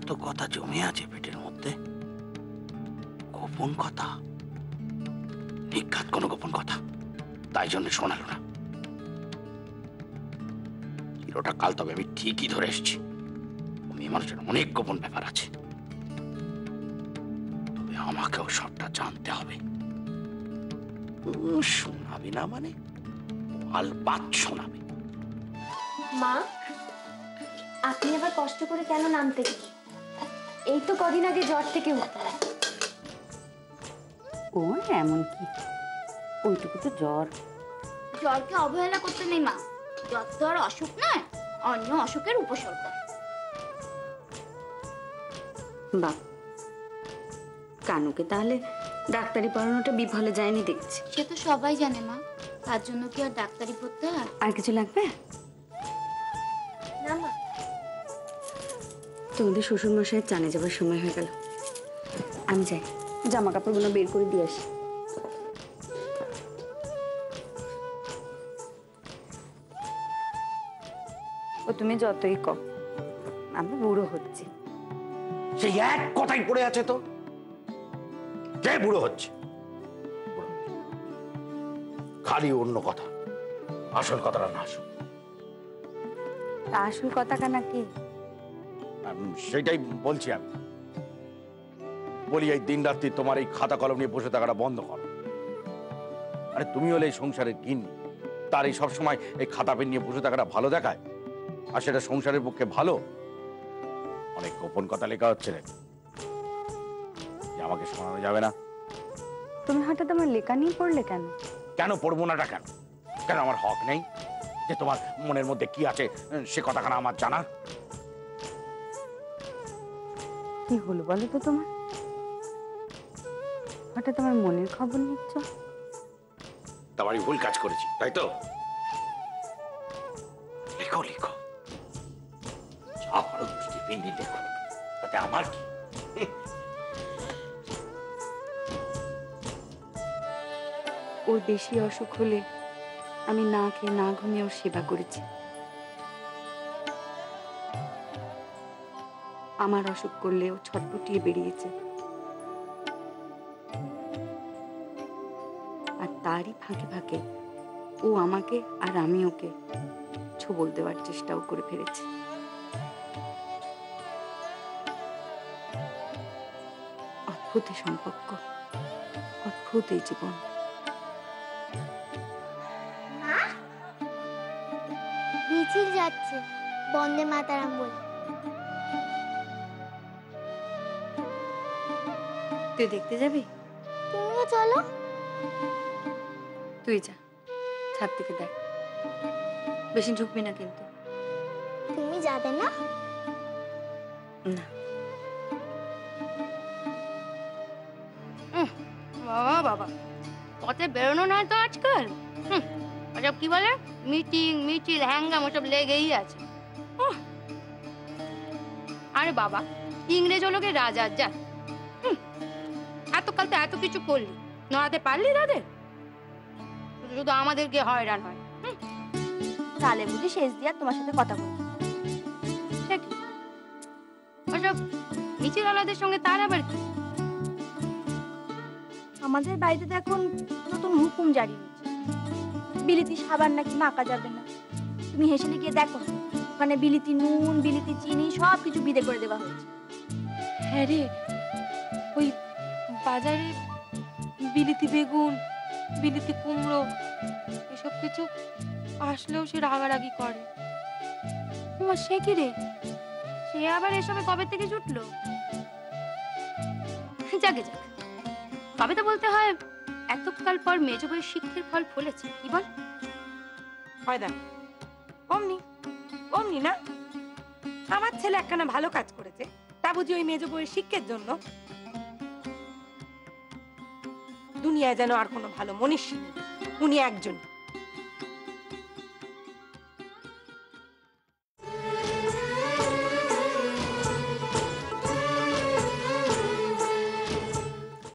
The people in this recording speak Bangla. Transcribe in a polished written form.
এত কথা জমে আছে পেটের মধ্যে, গোপন কথা, নিঘাত কোনো গোপন কথা, তাই জন্য শোনালো না। চিরটা কাল তবে আমি ঠিকই ধরে এসেছি, মেয়ে মানুষের অনেক গোপন ব্যাপার আছে, তবে আমাকেও সবটা জানতে হবে। শোনাবে না মানে আলবাত শোনাবে। মা, আপনি আবার কষ্ট করে কেন নামতে গেলেন? এই তো কদিন আগে জ্বর থেকে উঠলেন। ও এমন কি, ওইটুকু তো জ্বর। জ্বরকে অবহেলা করতে নেই মা, জ্বর তো আর অসুখ নয়, অন্য অসুখের উপসর্গ। বাহ, কানুকে তাহলে ডাক্তারি পড়ানোটা বিফলে যায়নি দেখছি। সে তো সবাই জানে মা, তার জন্য কি আর ডাক্তারি পড়তে হয়? আর কিছু লাগবে? না মা, তোমাদের শ্বশুর মশাইয়ের চানে যাবার সময় হয়ে গেল, আমি যাই, জামা কাপড়গুলো বের করে দিয়ে আসি। ও তুমি যতই কম, আমি বুড়ো হচ্ছি। সেই এক কথাই পড়ে আছে তো, কে বুড়ো হচ্ছে? খালি অন্য কথা, আসল কথাটা না আসুক। তা আসল কথা কানা কি? সেটাই বলছি আমি। বলি এই দিন রাত্রি তোমার এই খাতা কলম নিয়ে বসে থাকাটা বন্ধ করো। আরে তুমি হলে এই সংসারের গিন্নি, তার এই সবসময় এই খাতা পেন নিয়ে বসে থাকাটা ভালো দেখায়? আর সেটা সংসারের পক্ষে ভালো? অনেক গোপন কথা লেখা হচ্ছে নাকি যে আমাকে শোনানো যাবে না? তুমি হঠাৎ আমার লেখা নিয়ে পড়লে কেন? কেন পড়বো নাটা? কেন কেন আমার হক নেই যে তোমার মনের মধ্যে কি আছে সে কথাখানা আমার জানা? কি হলো বলো তো তোমার? হঠাৎ আমার মনের খবর নিচ্ছ? তোমারই ভুল কাজ করেছি তাই তো? লেখো লেখো, যা পারো দৃষ্টি পিন্ডি লেখো, তাতে আমার কি? ওর বেশি অসুখ হলে আমি না খেয়ে না ঘুমিয়ে ওর সেবা করেছি। আমার অসুখ করলে ও ছটপটিয়ে বেরিয়েছে, আর তারই ফাঁকে ফাঁকে ও আমাকে আর আমি ওকে ছোবল দেওয়ার চেষ্টাও করে ফেলেছে। অদ্ভুত এই সম্পর্ক, অদ্ভুত এই জীবন। মিছিল যাচ্ছে বন্দে মাতারাম বলে। তুই দেখতে যাবি? তুমিও চলো। তুই যা, ছাদ থেকে দেখ, বেশি ঝুঁকবি না কিন্তু। তুমি যাবে না? না। বাবা বাবা, পথে বেরোনো নয় তো আজকাল। ওসব কি বলে, মিটিং মিছিল হ্যাঙ্গাম ওসব লেগেই আছে। আরে বাবা, ইংরেজ হলো গে রাজার জাত। এতকাল তো এত কিছু করলি, নড়াতে পারলি তাদের? শুধু আমাদেরকে হয়রান হয়। কালে বুঝি শেষ দিয়া তোমার সাথে কথা বলি। ওসব মিছিল আলাদের সঙ্গে তার আবার কি? আমাদের বাড়িতে তো এখন নতুন হুকুম জারি হয়েছে, বিলিতি সাবান নাকি মাখা যাবে না। তুমি হেসেলে গিয়ে দেখো, ওখানে বিলিতি নুন, বিলিতি চিনি সব কিছু বিদে করে দেওয়া হয়েছে। হ্যাঁ রে, ওই বাজারে বিলিতি বেগুন, বিলিতি কুমড়ো এসব কিছু আসলেও সে রাগারাগি করে। তোমার সে কি রে, সে আবার এসবে কবে থেকে জুটলো? যাকে যাক, তবে তো বলতে হয় এতকাল পর মেজ বউয়ের শিক্ষার ফল ফলেছে, কি বল? হয় দেখ, অমনি অমনি না, আমার ছেলে একখানা ভালো কাজ করেছে, তা বুঝি ওই মেজ বউয়ের শিক্ষার জন্য? দুনিয়ায় যেন আর কোনো ভালো মনীষী নেই, উনি একজন।